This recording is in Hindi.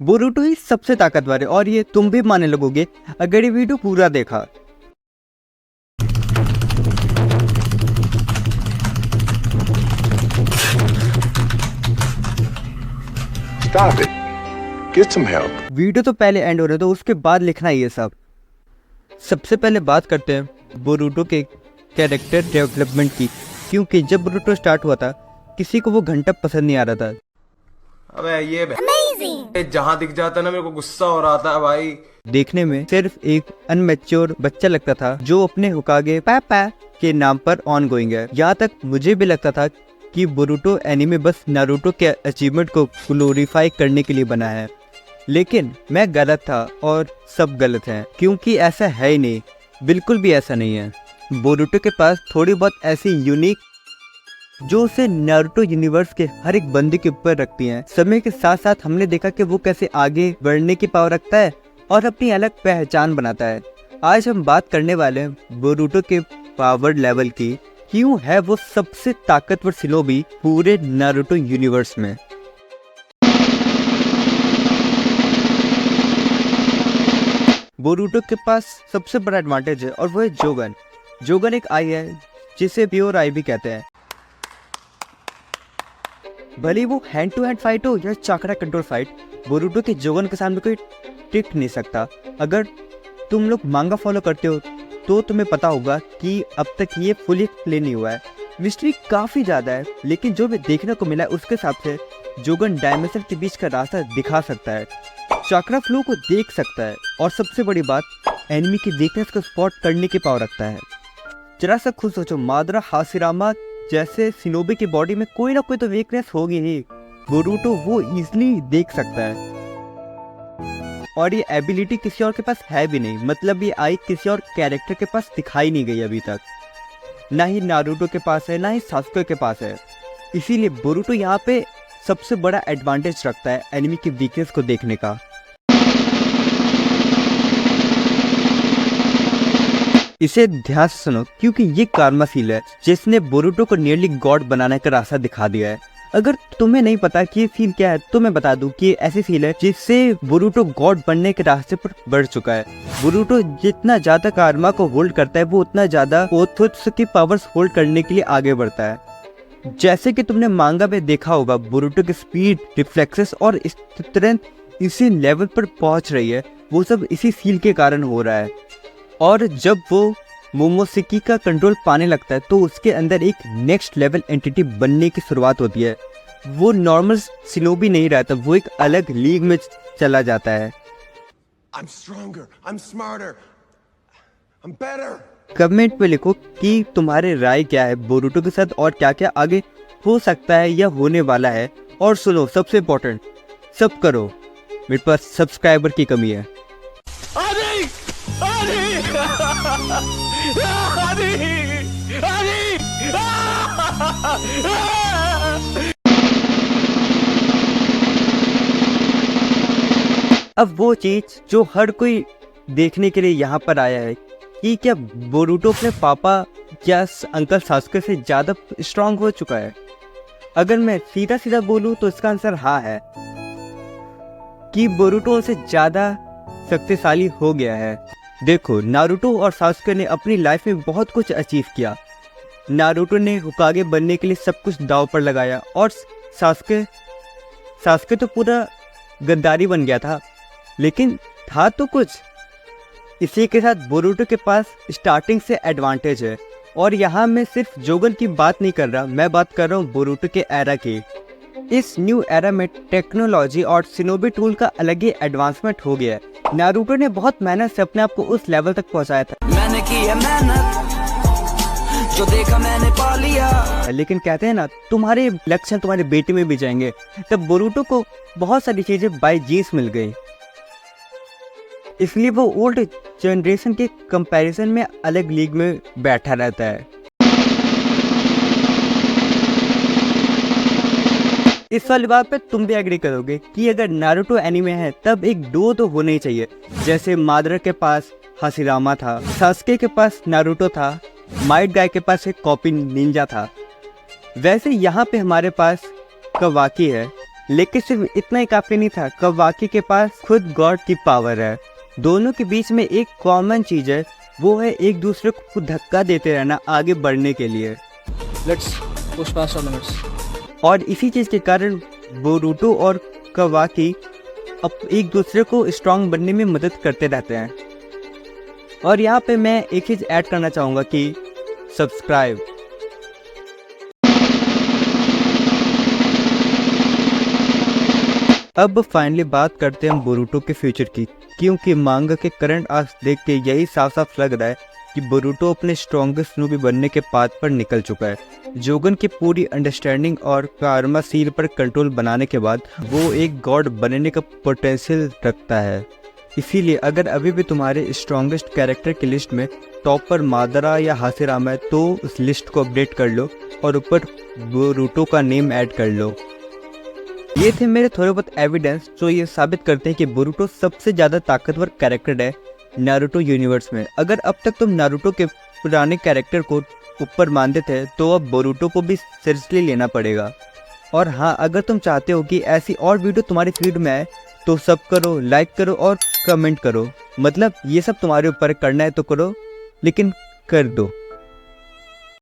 बोरुटो ही सबसे ताकतवर है और ये तुम भी मानने लगोगे अगर ये वीडियो पूरा देखा। Stop it. Get some help. Video तो पहले एंड हो रहा है तो उसके बाद लिखना ये सब। सबसे पहले बात करते हैं बोरुटो के कैरेक्टर डेवलपमेंट की, क्योंकि जब बोरुटो स्टार्ट हुआ था किसी को वो घंटा पसंद नहीं आ रहा था। अबे ये जहाँ दिख जाता ना मेरे को गुस्सा हो रहा था भाई। देखने में सिर्फ एक अनमेच्योर बच्चा लगता था जो अपने हुकागे पापा के नाम पर ऑन गोइंग है। यहाँ तक मुझे भी लगता था कि बोरुटो एनीमे बस नारुतो के अचीवमेंट को ग्लोरीफाई करने के लिए बना है, लेकिन मैं गलत था और सब गलत हैं, क्योंकि ऐसा है ही नहीं, बिल्कुल भी ऐसा नहीं है। बोरुटो के पास थोड़ी बहुत ऐसी यूनिक जो उसे नारुतो यूनिवर्स के हर एक बंदे के ऊपर रखती हैं। समय के साथ साथ हमने देखा कि वो कैसे आगे बढ़ने की पावर रखता है और अपनी अलग पहचान बनाता है। आज हम बात करने वाले हैं बोरुटो के पावर लेवल की, क्यों है वो सबसे ताकतवर शिनोबी पूरे नारुतो यूनिवर्स में। बोरुटो के पास सबसे बड़ा एडवांटेज है और वो है जोगन। जोगन एक आई है जिसे प्योर आई भी कहते हैं। भले वो हैंड टू हैंड फाइट हो या चाकरा कंट्रोल फाइट, बोरुटो के जोगन के सामने कोई टिक नहीं सकता। अगर तुम लोग मांगा फॉलो करते हो तो तुम्हें पता होगा कि अब तक ये फुली एक्सप्लेन नहीं हुआ है। मिस्ट्री काफी ज्यादा है, लेकिन जो भी देखने को मिला है उसके हिसाब से जोगन डायमेंशन के बीच का रास्ता दिखा सकता है, चाकरा फ्लो को देख सकता है और सबसे बड़ी बात एनिमी की वीकनेस को स्पॉट करने की पावर रखता है। जरा सा खुद सोचो, मादरा हाशिरामा जैसे शिनोबी की बॉडी में कोई ना कोई तो वीकनेस होगी ही, बोरुटो वो इजीली देख सकता है। और ये एबिलिटी किसी और के पास है भी नहीं, मतलब ये आई किसी और कैरेक्टर के पास दिखाई नहीं गई अभी तक, ना ही नारुतो के पास है ना ही सासुके के पास है। इसीलिए बोरुटो यहाँ पे सबसे बड़ा एडवांटेज रखता है एनिमी की वीकनेस को देखने का। इसे ध्यान से सुनो, क्योंकि ये कार्मा सील है जिसने बोरुटो को नियरली गॉड बनाने का रास्ता दिखा दिया है। अगर तुम्हें नहीं पता कि ये सील क्या है तो मैं बता दूं कि ये ऐसी सील है जिससे बोरुटो गॉड बनने के रास्ते पर बढ़ चुका है। बोरुटो जितना ज्यादा कार्मा को होल्ड करता है वो उतना ज्यादा ओथुत्सु की पावर्स होल्ड करने के लिए आगे बढ़ता है। जैसे कि तुमने मांगा में देखा होगा, बोरुटो की स्पीड, रिफ्लेक्सेस और स्ट्रेंथ इसी लेवल पर पहुंच रही है, वो सब इसी सील के कारण हो रहा है। और जब वो मोमोसेकी का कंट्रोल पाने लगता है तो उसके अंदर एक नेक्स्ट लेवल एंटिटी बनने की शुरुआत होती है। वो नॉर्मल शिनोबी नहीं रहता, वो एक अलग लीग में चला जाता है। I'm stronger. I'm smarter. I'm better. Comment में लिखो कि तुम्हारे राय क्या है बोरुटो के साथ और क्या क्या आगे हो सकता है या होने वाला है। और सुनो, सबसे इम्पोर्टेंट, सब करो, मेरे पास सब्सक्राइबर की कमी है। अब वो चीज जो हर कोई देखने के लिए यहाँ पर आया है कि क्या बोरुटो अपने पापा या अंकल सासुके से ज्यादा स्ट्रांग हो चुका है। अगर मैं सीधा सीधा बोलूं तो इसका आंसर हाँ है कि बोरुटो से ज्यादा शक्तिशाली हो गया है। देखो, नारुतो और सासुके ने अपनी लाइफ में बहुत कुछ अचीव किया। नारुतो ने हुकागे बनने के लिए सब कुछ दांव पर लगाया और सासुके तो पूरा गद्दारी बन गया था, लेकिन था तो कुछ। इसी के साथ बोरुटो के पास स्टार्टिंग से एडवांटेज है। और यहाँ मैं सिर्फ जोगन की बात नहीं कर रहा, मैं बात कर रहा हूँ बोरुटो के एरा की। इस न्यू एरा में टेक्नोलॉजी और शिनोबी टूल का अलग ही एडवांसमेंट हो गया है। नारुतो ने बहुत मेहनत से अपने आप को उस लेवल तक पहुंचाया था, मैंने की है मेहनत, जो देखा मैंने पा लिया। लेकिन कहते हैं ना, तुम्हारे लक्षण तुम्हारे बेटे में भी जाएंगे। तब बोरुटो को बहुत सारी चीजें बाय जीन्स मिल गई, इसलिए वो ओल्ड जनरेशन के कंपैरिजन में अलग लीग में बैठा रहता है। इस वाली बात पे तुम भी एग्री करोगे कि अगर नारुतो एनीमे है तब एक डुओ तो होना ही चाहिए। जैसे मादरा के पास हाशिरामा था, सासुके के पास नारुतो था, माइट गाय के पास एक कॉपी निंजा था, वैसे यहाँ पे हमारे पास कवाकी है लेकिन सिर्फ इतना ही काफी नहीं था, कवाकी के पास खुद गॉड की पावर है। दोनों के बीच में एक कॉमन चीज है, वो है एक दूसरे को धक्का देते रहना आगे बढ़ने के लिए। Let's push past our limits. और इसी चीज के कारण बोरुटो और कवाकी अब एक दूसरे को स्ट्रांग बनने में मदद करते रहते हैं। और यहाँ पे मैं एक चीज ऐड करना चाहूँगा कि सब्सक्राइब। अब फाइनली बात करते हैं हम बोरुटो के फ्यूचर की, क्योंकि मांगा के करंट आर्क्स देख के यही साफ साफ लग रहा है कि बोरुटो अपने स्ट्रॉन्गेस्ट नूबी बनने के पाथ पर निकल चुका है। जोगन की पूरी अंडरस्टैंडिंग और कारमा सील पर कंट्रोल बनाने के बाद वो एक गॉड बनने का पोटेंशियल रखता है। इसीलिए अगर अभी भी तुम्हारे स्ट्रॉन्गेस्ट कैरेक्टर की लिस्ट में टॉप पर मादरा या हासिरामा है तो उस लिस्ट को अपडेट कर लो और ऊपर बोरुटो का नेम ऐड कर लो। ये थे मेरे थोड़े बहुत एविडेंस जो ये साबित करते हैं कि बोरुटो सबसे ज़्यादा ताकतवर कैरेक्टर है नारुतो यूनिवर्स में। अगर अब तक तुम नारुतो के पुराने कैरेक्टर को ऊपर मानते थे तो अब बोरुटो को भी सीरियसली लेना पड़ेगा। और हाँ, अगर तुम चाहते हो कि ऐसी और वीडियो तुम्हारी फीड में आए तो सब करो, लाइक करो और कमेंट करो। मतलब ये सब तुम्हारे ऊपर करना है तो करो, लेकिन कर दो।